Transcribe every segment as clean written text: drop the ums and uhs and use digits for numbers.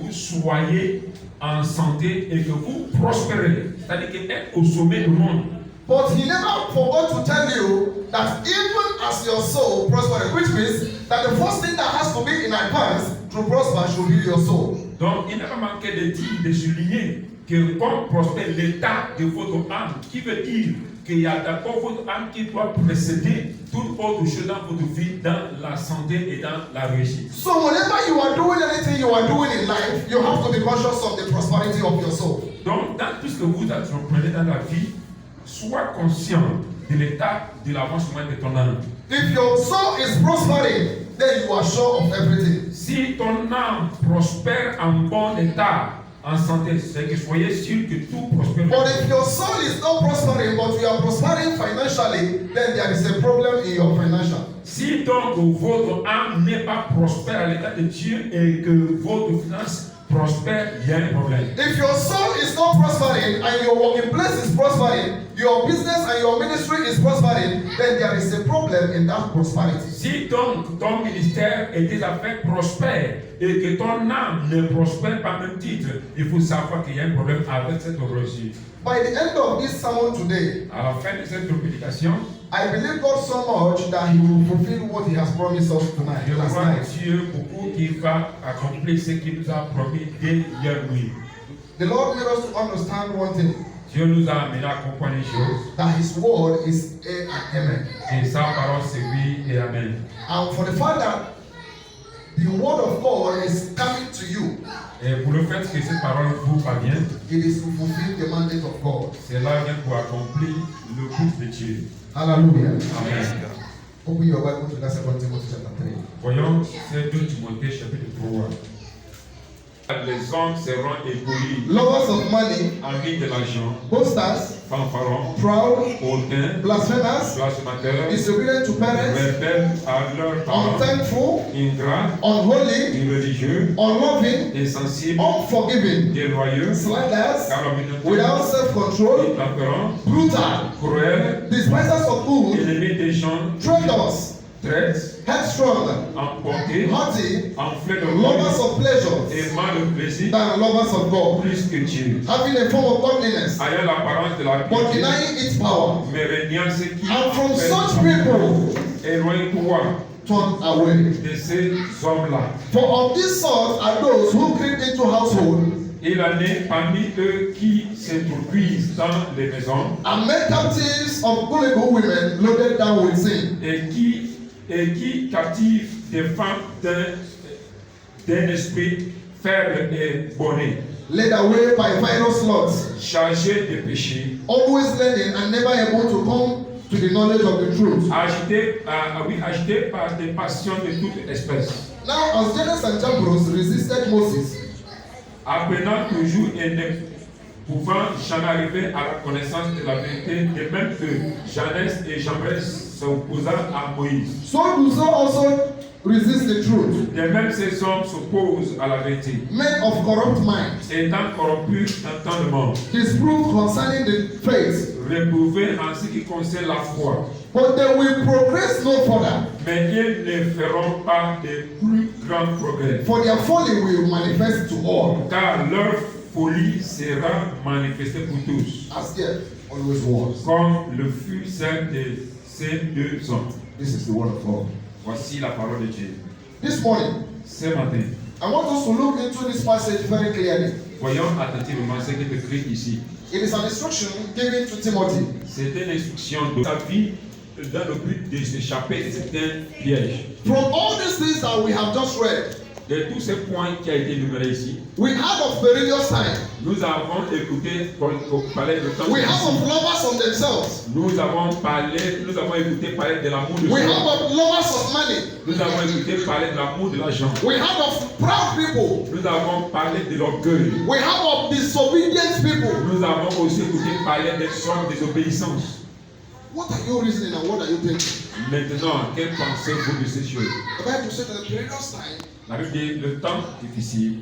vous soyez en santé et que vous prospérez. C'est-à-dire qu'être au sommet du monde. But he never forgot to tell you that even as your soul prospers, which means that the first thing that has to be in advance to prosper should be your soul. Donc, il n'a pas manqué de dire, de souligner que comme prospère l'état de votre âme, qui veut dire qu'il y a d'abord votre âme qui doit précéder toute autre chose dans votre vie, dans la santé et dans la réussite. So whenever you are doing anything you are doing in life, you have to be conscious of the prosperity of your soul. Donc, dans tout ce que vous entreprenez dans la vie, sois conscient de l'état de l'avancement de ton âme. If your soul is prospering, then you are sure of everything. Si ton âme prospère en bon état, en santé, c'est que soyez sûr que tout prospère. But if your soul is not prospering, but you are prospering financially, then there is a problem in your financial. Si donc votre âme n'est pas prospère à l'état de Dieu et que votre finance prospère, il y a un problème. If your soul is not prospering and your working place is prospering, your business and your ministry is prospering, then there is a problem in that prosperity. Si donc ton ministère et tes affaires prospèrent et que ton âme ne prospère pas même titre, il faut savoir qu'il y a un problème avec cette réussite. By the end of this sermon today, À la fin de cette prédication, I believe God so much that He will fulfill what He has promised us tonight. je Last crois night. Dieu beaucoup qu'il va accomplir ce qu'il nous a promis dès hier nuit. The Lord made us to understand one thing, Dieu nous a amené à comprendre une chose, that His word is A and Amen. et sa parole c'est oui et amen. And for the fact that the word of God is coming to you, Et pour le fait que cette parole vous parvienne, it is to fulfill the mandate of God. cela vient pour accomplir le but de Dieu. Hallelujah. Amen. Open your Bible to that 2 Timothy chapter 3. Voyons, c'est 2 Timothée chapitre 3. Les hommes seront égoïstes, Lovers of money, amis de l'argent, boasters, fanfarons, proud, hautains, blasphemers, blasphémateurs, disobedient to parents, rebelles à leurs parents, unthankful, ingrats, unholy, irréligieux, unloving, insensibles, unforgiving, déloyaux, slanders, calomniateurs, without self-control, intemperants, brutal, cruels, despisers of good, ennemis des gens, traitors, traîtres, headstrong, emportés, haughty, enflés de lovers gloire, of pleasure aimant le plaisir than lovers of God, plus que Dieu, having a form of godliness, ayant l'apparence de la but piété, denying its power. mais régnant ce qui And from fait such people, éloigne-toi turn away. de ces hommes-là. For of this sort are those who creep into household Il en est parmi eux qui s'introduisent dans les maisons and make captives of gullible women loaded down with sin, et qui captivent des femmes d'un esprit faible et bonnet, led away by various lusts, chargés de péché, always learning and never able to come to the knowledge of the truth. agités par des passions de toute espèce, Now, as Jannes and Jambres resisted Moses, apprenant toujours et ne pouvant jamais arriver à la connaissance de la vérité, de même que Jannes et Jambres s'opposant à Moïse. so do so also resist the truth. De même, ces hommes s'opposent à la vérité, Men of corrupt mind, étant corrompus d'entendement, disproved concerning the faith, réprouvés en ce qui concerne la foi. but they will progress no further, Mais ils ne feront pas de plus grands progrès, for their folly will manifest to all, car leur folie sera manifestée pour tous, as there always was. comme le fut celle de ces deux hommes. This is the word of God. Voici la parole de Dieu. This morning, Ce matin, I want us to look into this passage very clearly. voyons attentivement ce qui est écrit ici. It is an instruction given to Timothy. C'est une instruction de sa vie dans le but de s'échapper de certains pièges. From all these things that we have just read, De tous ces points qui ont été énumérés ici, we have of perilous time. nous avons écouté parler de temps. We have of lovers of themselves. Nous avons écouté parler de l'amour de We have soi. of lovers of money. Nous avons écouté parler de l'amour de l'argent. We have of proud people. Nous avons parlé de l'orgueil. We have of disobedient people. Nous avons aussi écouté parler des sortes de désobéissance. What are you reasoning and what are you thinking? Maintenant, que pensez-vous de ces choses? The Bible said that the perilous time, La Bible dit le temps difficile,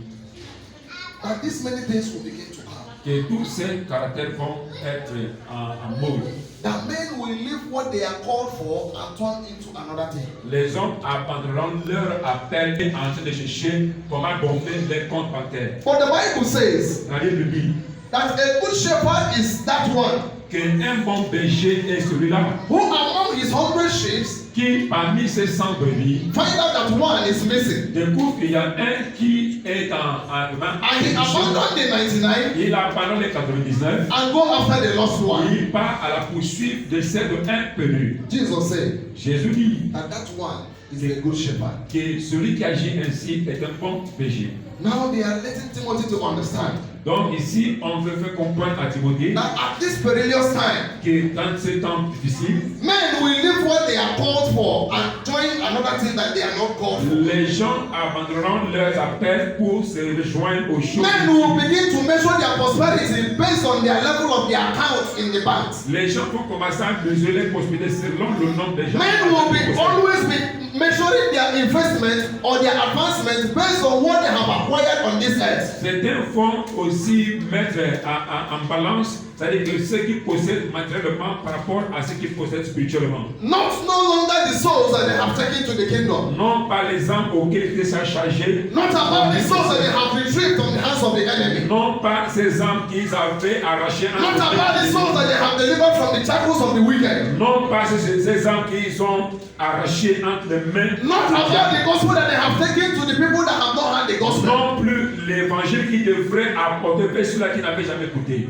that these many things will begin to come. que tous ces caractères vont être en mode. That men will leave what they are called for and turn into another thing. Les hommes abandonneront leur appel et en train de chercher comment gonfler les comptes bancaires. But the Bible says La Bible dit that a good shepherd is that one qu'un bon berger est celui-là who among his 100 sheep qui, parmi ses 100 brebis, find out that one is missing. découvre qu'il y a un qui est en And he abandoned the 99 il abandonne les 99. and go after the lost one. Il part à la poursuite de celle de un perdu. Jesus said Jésus dit that one is a good shepherd. que celui qui agit ainsi est un bon berger. Now they are letting Timothy to understand Donc ici, on veut faire comprendre à Timothée that at this perilous time, que dans ces temps difficiles, men will leave what they are called for and join another thing that they are not called for. les gens abandonneront leurs appels pour se rejoindre aux choses. Men will begin to measure their prosperity based on their level of their account in the bank. Les gens vont commencer à mesurer les prospérités selon le nombre de gens. Men will be always be measuring their investment or their advancement based on what they have acquired on this earth. Certains vont aussi mettre en balance, c'est-à-dire que ceux qui possèdent matériellement par rapport à ceux qui possèdent spirituellement. Not no longer the souls that they have taken to the kingdom. Non pas les âmes auxquelles ils sont chargés. Not about the souls that they have retrieved from the hands of the enemy. Non pas ces âmes qu'ils avaient arrachées. Not about the souls that they have delivered from the shackles of the wicked. Non pas ces âmes qu'ils ont arrachées entre les mains. Not about the gospel that they have taken to the people that have not heard the gospel. Non plus l'évangile qui devrait apporter vers ceux-là qui n'avaient jamais écouté.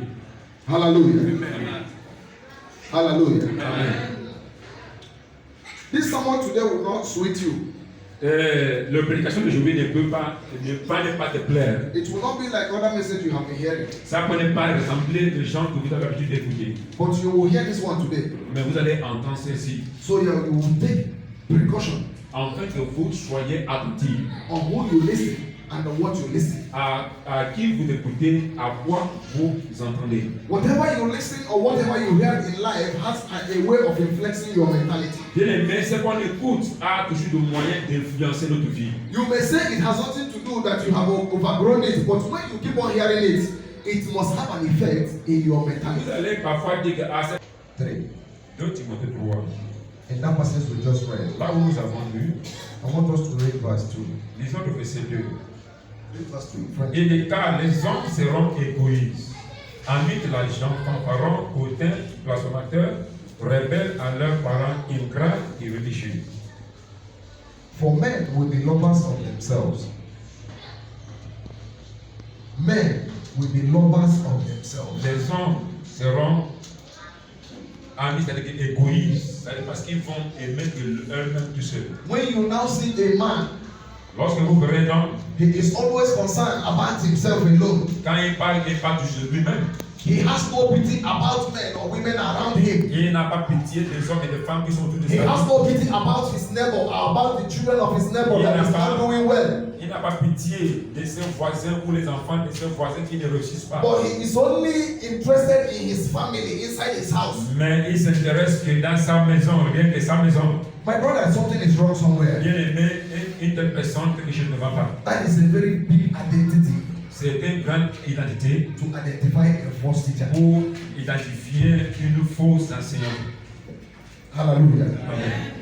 Hallelujah. Hallelujah. Amen. This sermon today will not sweet you. La prédication d'aujourd'hui ne peut pas te plaire. It will not be like other messages you have been hearing. Ça ne peut pas ressembler aux gens que vous avez l'habitude d'écouter. But you will hear this one today. Mais vous allez entendre ceci. So you will take precaution Afin que vous soyez attentifs on who you listen and on what you listen. à qui vous écoutez, à quoi vous entendez. Whatever you listen or whatever you hear in life has a way of influencing your mentality. Bien aimé, ce qu'on écoute a toujours des moyens d'influencer notre vie. You may say it has nothing to do that you have overgrown it, but when you keep on hearing it, it must have an effect in your Vous mentality. allez parfois dire que 3. 2 Timothée 3, In that passage we just read, là où nous avons lu, I want us to read verse 2. lisons le verset 2. Read verse 2 in French. Et car les hommes seront égoïstes, amis de l'argent, fanfarons, hautains, blasphémateurs, rebelles à leurs parents, ingrats et religieux. For men will be lovers of themselves. Men will be lovers of themselves. Les hommes seront amis, c'est-à-dire égoïstes, c'est-à-dire parce qu'ils vont aimer que eux-mêmes tout seuls. When you now see a man, Lorsque vous verrez donc, he is always concerned about himself alone. quand il parle toujours de lui-même. He has no pity about men or women around him. Il n'a pas pitié des hommes et des femmes qui sont autour de He sa has vie. no pity about his neighbor or about the children of his neighbor that is not doing well. Il n'a pas pitié de ses voisins ou les enfants de ses voisins qui ne réussissent pas. But he is only interested in his family inside his house. Mais il s'intéresse que dans sa maison, rien que sa maison. My brother, something is wrong somewhere. Bien aimé, une telle personne, quelque chose ne va pas. That is a very big identity C'est une grande identité to identify a false teacher. pour identifier une fausse enseignante. Hallelujah. Amen.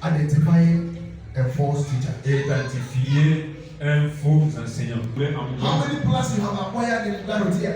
Identifying a false teacher. Identifier un faux enseignant. How many plus you have acquired in Garotia?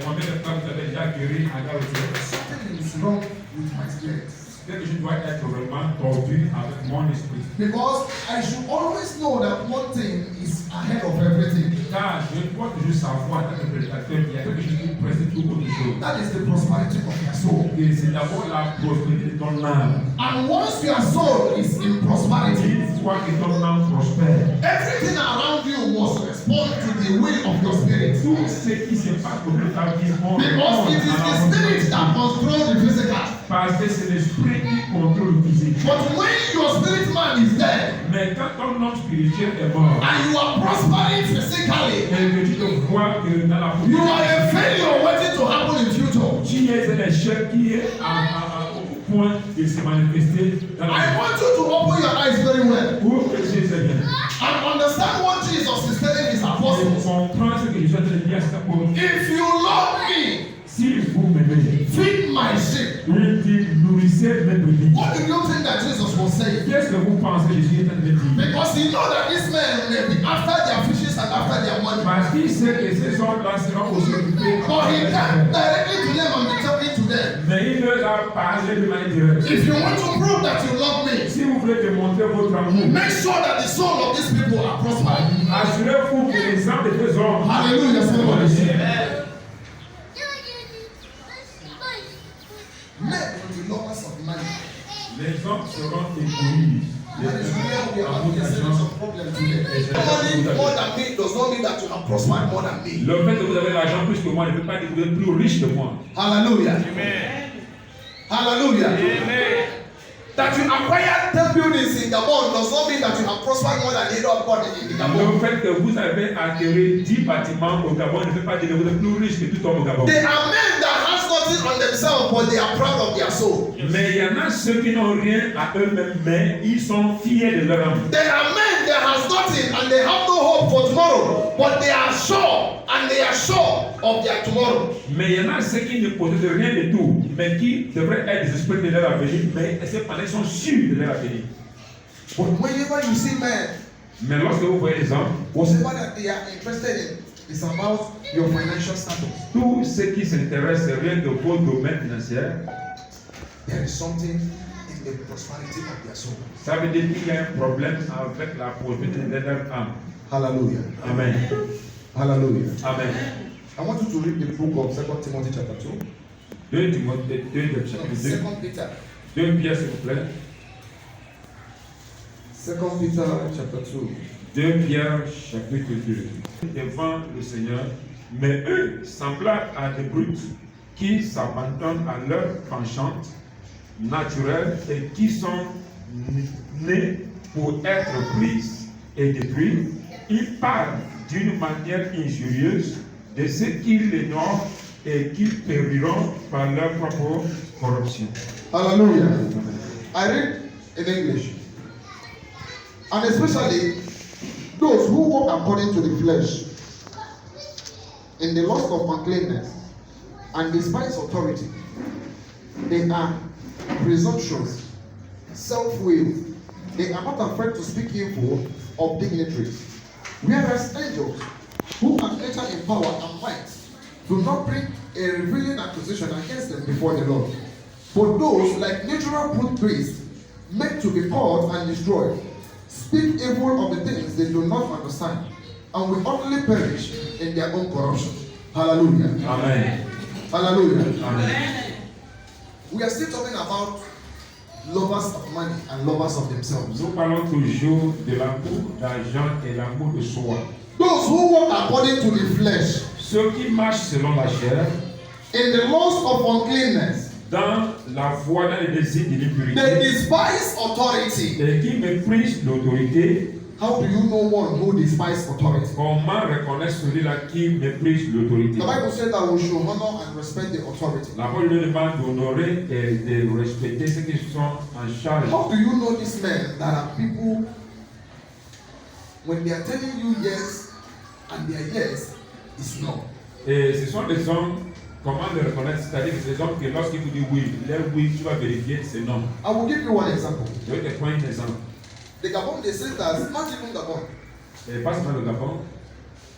Combien de fois vous avez déjà guéri à Garotier? Something is wrong with my spirit. Quelque chose doit être vraiment tordu avec mon esprit. Because I should always know that one thing is ahead of everything. Car je dois toujours savoir, dans le prédicateur, il y a quelque chose qui précède toute autre chose. That is the prosperity of your soul. Et c'est d'abord la prospérité de ton âme. And once your soul is in prosperity, Une fois que ton âme prospère, everything around you must respond to the will of your spirit. tout ce qui se passe autour de ta vie vont Because it is the spirit that controls the physical. parce que c'est l'esprit qui contrôle le physique. But when your spirit man is dead Mais quand ton homme spirituel est mort, and you are prospering physically, et que tu te vois que dans la you are a failure waiting to happen in future. tu es un échec qui est au point de se manifester dans la I vie. want you to open your eyes very well Pour que Jésus est bien. and understand what Jesus is telling his Et apostles. comprendre ce que Jésus a dit à ses apôtres. If you si vous m'aimez, feed my sheep. il dit, nourrissez mes brebis. What do you think that Jesus was saying? Qu'est-ce que vous pensez Jésus est en train de dire? Because he know that these men may be after their fishes and after their money. Parce qu'il sait que ces hommes-là seront aussi occupés. But he can't directly to them and be talking to them. Mais il leur a parlé de manière directe. If you want to prove that you love me, Si vous voulez démontrer votre amour, make sure that the soul of these people are prospered. assurez-vous que les âmes de ces hommes Hallelujah, somebody say. Men will be lovers of money. les hommes seront égoïstes. That is where we are having a series of problems today. Money more than me does not mean that you have prospered more than me. Le fait que vous avez l'argent plus que moi ne veut pas dire que vous êtes plus riche que moi. Hallelujah. Amen. Hallelujah. Amen. That you acquire 10 buildings in Gabon does not mean that you have prospered more than any other body in Gabon. Le fait que vous avez acquis 10 bâtiments au Gabon ne veut pas dire que vous êtes plus riche que tout homme au Gabon. There are men that has nothing on themselves, but they are proud of their soul. Mais il y en a ceux qui n'ont rien à eux-mêmes, mais ils sont fiers de leur âme. There are men that has nothing and they have no hope for tomorrow, but they are sure and they are sure of their tomorrow. Mais il y en a ceux qui ne possèdent rien du tout, mais qui devraient être des esprits de leur avenir, mais cependant ils sont sûrs de leur avenir. But whenever you see men, Mais lorsque vous voyez les hommes, whatever that they are interested in is about your financial status. tous ceux qui s'intéressent rien de vos domaines financiers, There is something in the prosperity of their soul. ça veut dire qu'il y a un problème avec la prospérité de leur âme. Hallelujah. Amen. Hallelujah. Amen. I want you to read the book of 2 Timothy chapter 2. 2 Timothée, 2 chapitre 2. 2 Peter. 2 Pierre, s'il vous plaît. 2 Peter chapter 2. 2 Pierre, chapitre 2. Devant le Seigneur, mais eux, semblables à des brutes, qui s'abandonnent à leur penchante naturelle et qui sont nés pour être prises et détruits, ils parlent d'une manière injurieuse de ceux qui l'ignorent et qui périront par leur propre corruption. Hallelujah. I read in English. And especially those who walk according to the flesh, in the lust of uncleanness, and despise authority. They are presumptuous, self-willed. They are not afraid to speak evil of dignitaries. Whereas angels, who are greater in power and might, do not bring a revealing accusation against them before the Lord. But those, like natural brute beasts, meant to be caught and destroyed, speak evil of the things they do not understand, and will utterly perish in their own corruption. Hallelujah. Amen. Hallelujah. Amen. We are still talking about lovers of money and lovers of themselves. Nous parlons toujours de l'amour d'argent et l'amour de soi. Those who walk according to the flesh, Ceux qui marchent selon la chair, in the lust of uncleanness, dans la voie, dans les désirs de they l'impurité, despise authority. et qui méprisent l'autorité. How do you know one who despises authority? Comment reconnaître celui-là qui méprise l'autorité? The Bible says that we should honor and respect the authority. La parole nous demande d'honorer et de respecter ceux qui sont en charge. How do you know these men that are people when they are telling you yes and their yes is no? Et ce sont des hommes, comment les reconnaître? C'est-à-dire que c'est des hommes que lorsqu'ils vous disent oui, leur oui, tu vas vérifier, c'est non. I will give you one example. Je vais te prendre un exemple. The Gabon, they say that, not even Gabon, Et pas seulement le Gabon.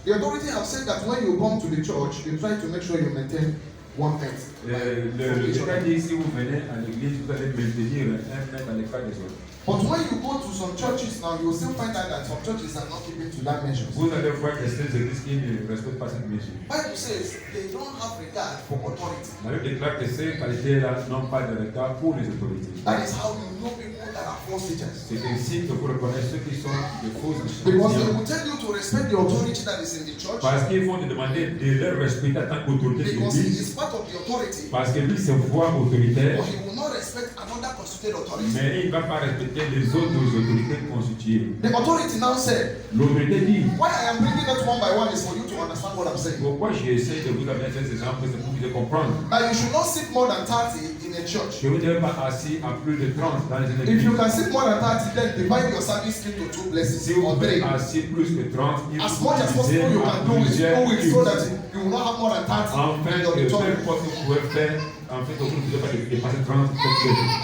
the authority have said that when you come to the church, you try to make sure you maintain 1 mètre. L'État dit si vous venez à l'église, vous allez maintenir 1 mètre à l'écart des autres. But when you go to some churches now, you will still find out that some churches are not keeping to that measure. Vous allez voir que certaines églises qui ne respectent pas cette mesure. Bible says they don't have regard for authority. La Bible déclare que ces qualités-là n'ont pas de regard pour les autorités. That is how you know people that are false teachers. C'est ainsi que vous reconnaissez ceux qui sont de fausses Because they enseignants. will tell you to respect the authority that is in the church. Parce qu'ils vont te demander de leur respecter en tant qu'autorité de Because he l'église. is part of the authority. Parce que lui se voit autoritaire, But he will not respect another constituted authority. mais il ne va pas respecter les autres autorités constituées. The authority now said, L'autorité dit, why I am bringing it one by one is for you to understand what I'm saying. pourquoi j'essaie de vous amener ces exemples, c'est pour vous de comprendre. That you should not sit more than 30 in a church. que vous n'êtes pas assis à plus de 30 dans les If églises. you can sit more than 30, then divide your service into 2 blessings Si vous or 3. êtes assis plus que 30, il As faut much as possible, diviser you en can do it so that plusieurs you will not have more than 30 en in fait, your peu auditorium. importe ce que vous pouvez faire, en fait, vous ne pouvez pas dépasser 30.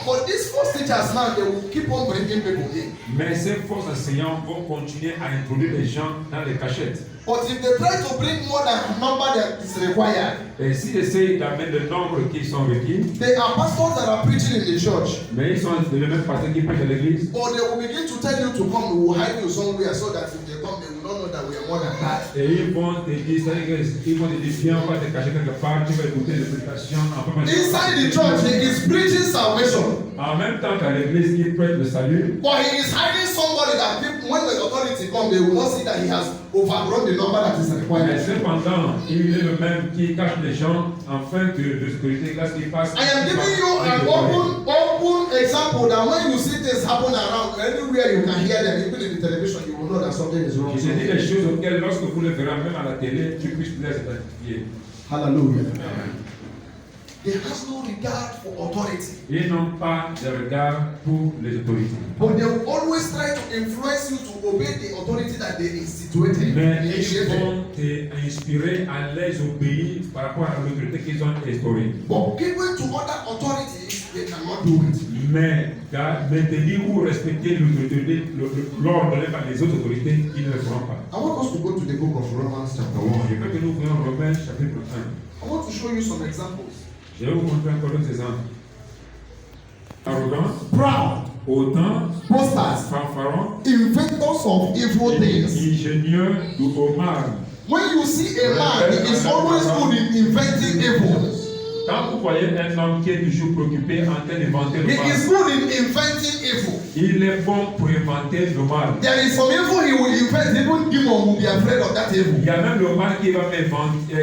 But these false teachers now, they will keep on bringing people in. Mais ces faux enseignants vont continuer à introduire les gens dans les cachettes. But if they try to bring more than the number that is required, Et s'ils essayent d'amener le nombre qui sont requis, they are pastors that are preaching in the church. mais ils sont les mêmes pasteurs qui prêchent à l'église, But they will begin to tell you to come, we will hide you somewhere so that if they come, they will not know that we are more than that. et ils vont te dire, c'est-à-dire qu'ils vont te dire, viens, on va te cacher quelque part, tu vas écouter les prédications. Inside the church, he is preaching salvation. En même temps qu'à l'église, il prête le salut. But he is hiding somebody that people, when the authority come, they will not see that he has overgrown the number that is Mais required. cependant, il est le même qui cache les gens afin que de sécurité, lorsqu'il passe. I am giving you an open example that when you see things happen around, anywhere you can hear them, even in the television, you will know that something is wrong. Je dis les choses auxquelles, lorsque vous le verrez même à la télé, tu puisses les identifier. Hallelujah. Amen. They have no regard for authority. Ils n'ont pas de regard pour les autorités. But they will always try to influence you to obey the authority that they instituted. Mais ils vont t'inspirer à les obéir par rapport à l'autorité qu'ils ont instaurée. But given to other authorities, they cannot do it. Mais maintenir ou respecter l'autorité, l'ordre donné par les autres autorités, ils ne le feront pas. I want us to go to the book of Romans chapter 1. Je veux que nous voyons Romains chapitre 1. I want to show you some examples. Je vais vous montrer encore d'autres exemples. Arrogant, Proud, autant, boasters, fanfaron, inventors of evil things. ingénieux ou mal. When you see a man, he is always good in inventing evil. Quand vous voyez un homme qui est toujours préoccupé en train d'inventer le He mal, is good in inventing evil. il est bon pour inventer le mal. There is some evil he will invent, even demon will be afraid of that evil. Il y a même le mal qui va inventer.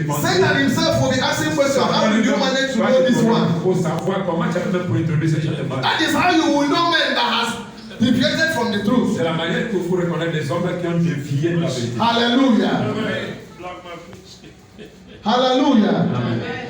Satan himself will be asking questions. How did you manage to know this one? Il faut savoir comment tu as fait pour introduire ce genre de mal. That is how you will know men that has deviated from the truth. C'est la manière que vous reconnaître les hommes qui ont dévié de la vérité. Hallelujah. Hallelujah. Amen.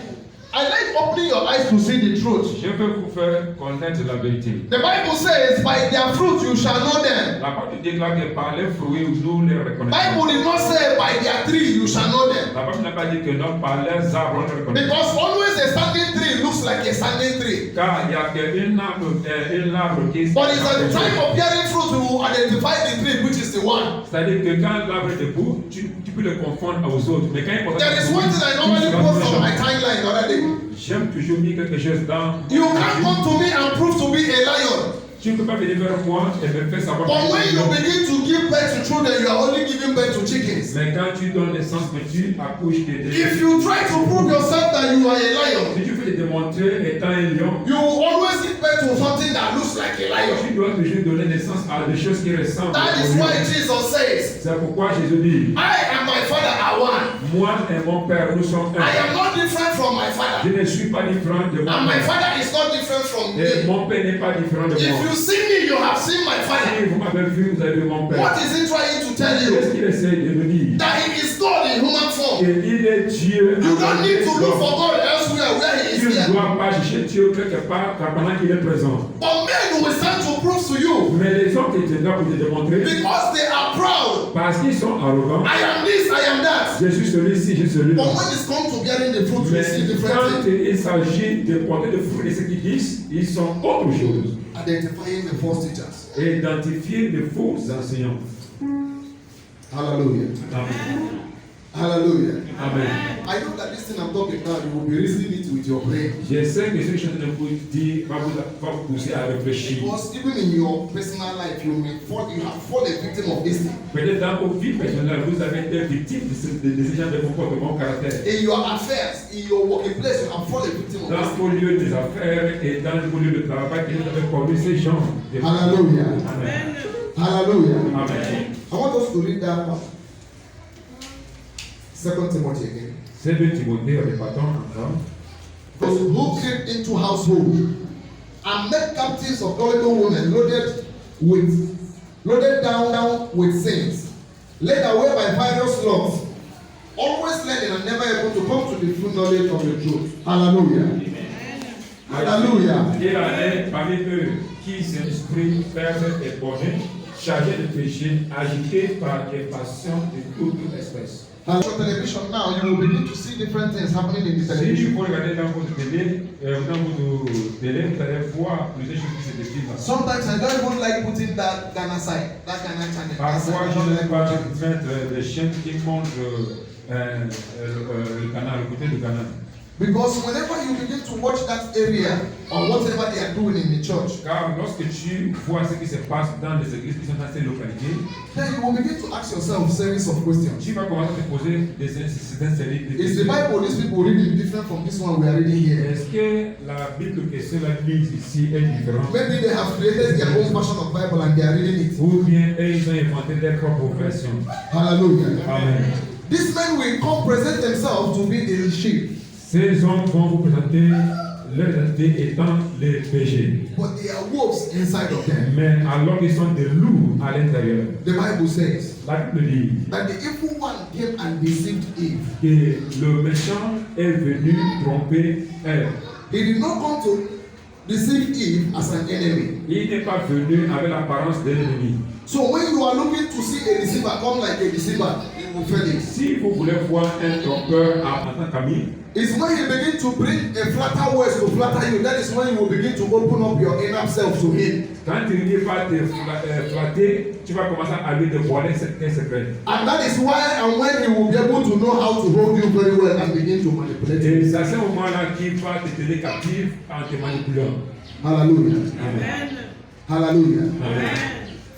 I like opening your eyes to see the truth. Je veux vous faire connaître la vérité. The Bible says, by their fruit you shall know them. La parole déclare que par les fruits nous les reconnaissons. Bible did not say, by their tree you shall know them. La parole n'a pas dit que non, par les arbres on les reconnaît. Because always a standing tree looks like a standing tree. Car il y a un arbre qui But it's at the time of bearing fruit you will identify the tree which is the one. c'est-à-dire que quand l'arbre est debout, tu peux le confondre aux autres. Mais quand il porte There is one thing I normally post on my timeline the other day. j'aime toujours mis quelque chose dans. You can't come to me and prove to be a lion. Tu ne peux pas venir vers moi et me faire savoir. But when you begin to give birth to children, you are only giving birth to chickens. Mais quand tu donnes naissance, mais tu accouches des If you try to prove yourself that you are a lion, si tu veux te démontrer étant un lion, you will always give birth to something that looks like a lion. tu dois toujours donner naissance à des choses qui ressemblent That au is lion. why Jesus says, C'est pourquoi Jésus dit, I and my Father are one. moi et mon Père, nous sommes I un. am not different from my Je Father. ne suis pas différent de mon And my Père. Father is not different from Et me. mon Père n'est pas différent de If moi. you see me, you have seen my Si Father. vous m'avez vu, vous avez vu mon Père. What is he trying to tell Qu'est-ce you? qu'il essaie de nous dire? That he is God in human form. Il est Dieu. You don't need to look for God elsewhere where he is Tu ne here. dois pas chercher Dieu quelque part pendant qu'il est présent. But men will stand to prove to you Mais les hommes te viendront pour te démontrer because they are proud. parce qu'ils sont arrogants. I am this, I am that. Je suis celui-ci, je suis celui-là. But when it comes to bearing the fruit, Mais we see different quand things. il s'agit de porter le fruit de ce qu'ils disent, ils sont autre chose. Identifying the false teachers. Et identifier les faux enseignants. Hallelujah. Amen. Hallelujah. Amen. I know that this thing I'm talking now, you will be reasoning it with your brain. Je sais que ce que je suis en train de vous dire va vous pousser à réfléchir. Because even in your personal life, you have fallen a victim of this thing. Peut-être dans vos vies personnelles, vous avez été victime de ce genre de comportement caractère. In your affairs, in your working place, you have fallen a victim of this Dans thing. vos lieux des affaires et dans vos lieux de travail, vous avez commis ces gens. Hallelujah. Amen. Hallelujah. Amen. I want us to read that part. 2 Timothy again. C'est de Timothée, répétons encore. Those who creep into household and make captives of gullible women loaded down with sins, led away by various lusts, always learning and never able to come to the full knowledge of the truth. Hallelujah. Hallelujah. Il en est parmi eux qui s'instruit, faibles et bornés, chargés de péché, agités par des passions de toute espèce. And on television now, you will begin to see different things happening in the Si television. vous regardez dans votre télé, vous allez voir plusieurs choses qui se décrivent. Sometimes I don't even like putting that Ghana side, that Ghana channel. Parfois, I je don't ne like vais pas watching it. mettre des chaînes qui montrent le canal, le côté du canal. Because whenever you begin to watch that area or whatever they are doing in the church, Car lorsque tu vois ce qui se passe dans les églises qui sont dans ces localités, then you will begin to ask yourself a series of questions. tu vas commencer à te poser certaines séries de Is questions. the Bible these people reading different from this one we are reading here? Est-ce que la Bible que cela lit ici est différente? Maybe they have created their own version of Bible and they are reading it. Ou bien eux, ils ont inventé leur propre version? Hallelujah. Amen. These men will come present themselves to be the sheep, Ces hommes vont vous présenter leur identité étant les péchés. but they are wolves inside of them. Mais alors qu'ils sont des loups à l'intérieur. The Bible says La Bible dit that the evil one came and deceived Eve. que le méchant est venu tromper Ève. He did not come to deceive Eve as an enemy. Il n'est pas venu avec l'apparence de l'ennemi. So when you are looking to see a deceiver come like a deceiver, you will fail it. Si vous voulez voir un trompeur en tant qu'ami, It's when you begin to bring a flatter words to flatter you, that is when you will begin to open up your inner self to him. quand il ne va te flatter, tu vas commencer à lui dévoiler certains secrets. And that is why and when he will be able to know how to hold you very well and begin to manipulate you. Et c'est à ce moment-là qu'il va te tenir captif en te manipulant. Hallelujah. Amen. Hallelujah. Amen.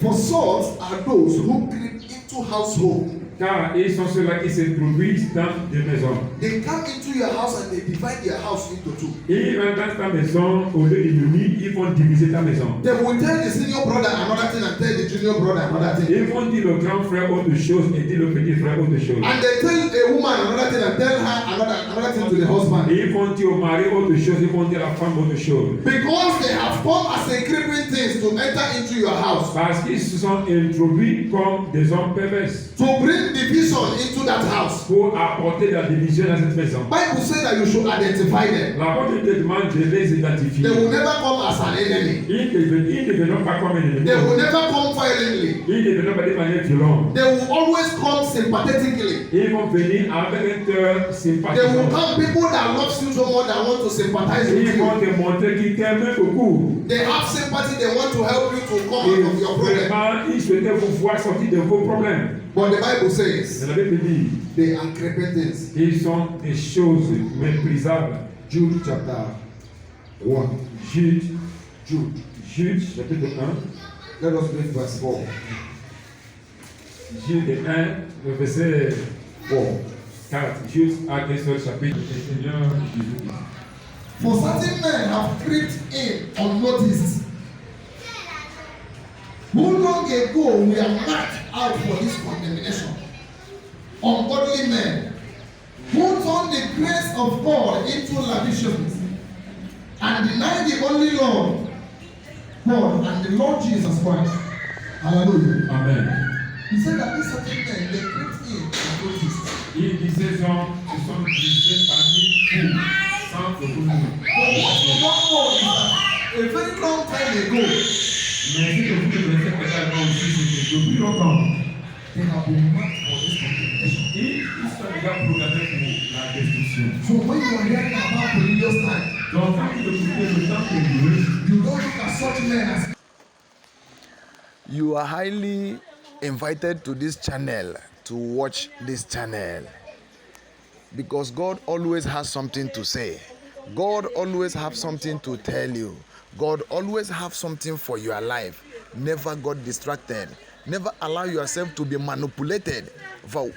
For souls are those who creep into household. Car ils sont ceux-là qui s'introduisent dans des maisons. They come into your house and they divide your house into two. Ils rentrent dans ta maison, au lieu de l'unir, ils vont diviser ta maison. They will tell the senior brother another thing and tell the junior brother another thing. Ils vont dire le grand frère autre chose et dire le petit frère autre chose. And they tell a woman another thing and tell her another thing to the husband. Et ils vont dire au mari autre chose, ils vont dire à la femme autre chose. Because they have come as a creeping things to enter into your house. Parce qu'ils se sont introduits comme des hommes pervers To bring division into that house. pour apporter la division dans cette maison. Bible says that you should identify them. La Bible te demande de les identifier. They will never come as an enemy. Ils ne viendront pas comme un ennemi. They will never come violently. Ils ne viendront pas de manière violente. They will always come sympathetically. Ils vont venir avec un cœur They will sympathisant. come people that love you so much that want to sympathize with Ils you. vont te montrer qu'ils t'aiment beaucoup. They have sympathy. They want to help you to come out Et of your problem. vraiment, ils souhaitaient vous voir sortir de vos problèmes. But the Bible says Mais la Bible dit they are creeping things. qu'ils sont des choses méprisables. Jude chapter 1. Jude, Jude. chapitre 1. Let us read verse 4. Jude 1, le verset 4. 4. Jude a qu'un seul chapitre. Le Seigneur Jésus. For certain men have crept in unnoticed, who long ago we are marked out for this condemnation. Ungodly men, who turn the grace of God into lavishness and deny the only Lord, God and the Lord Jesus Christ. Hallelujah. Amen. He said that these certain men, they crept in unnoticed. Il dit ces hommes se sont glissés parmi vous sans que vous ne. But what you don't know is that a very long time ago, Mais ce que vous devez faire également aussi, c'est que depuis longtemps, they have been marked for this condemnation. ils sont déjà programmés pour la destruction. So when you are hearing about religious time, Donc quand vous écoutez le temps que you don't look at such men as. You are highly invited to this channel to watch this channel because God always has something to say. God always has something to tell you. God always have something for your life. Never get distracted. Never allow yourself to be manipulated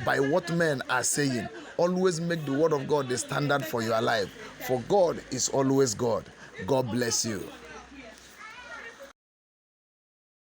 by what men are saying. Always make the word of God the standard for your life. For God is always God. God bless you.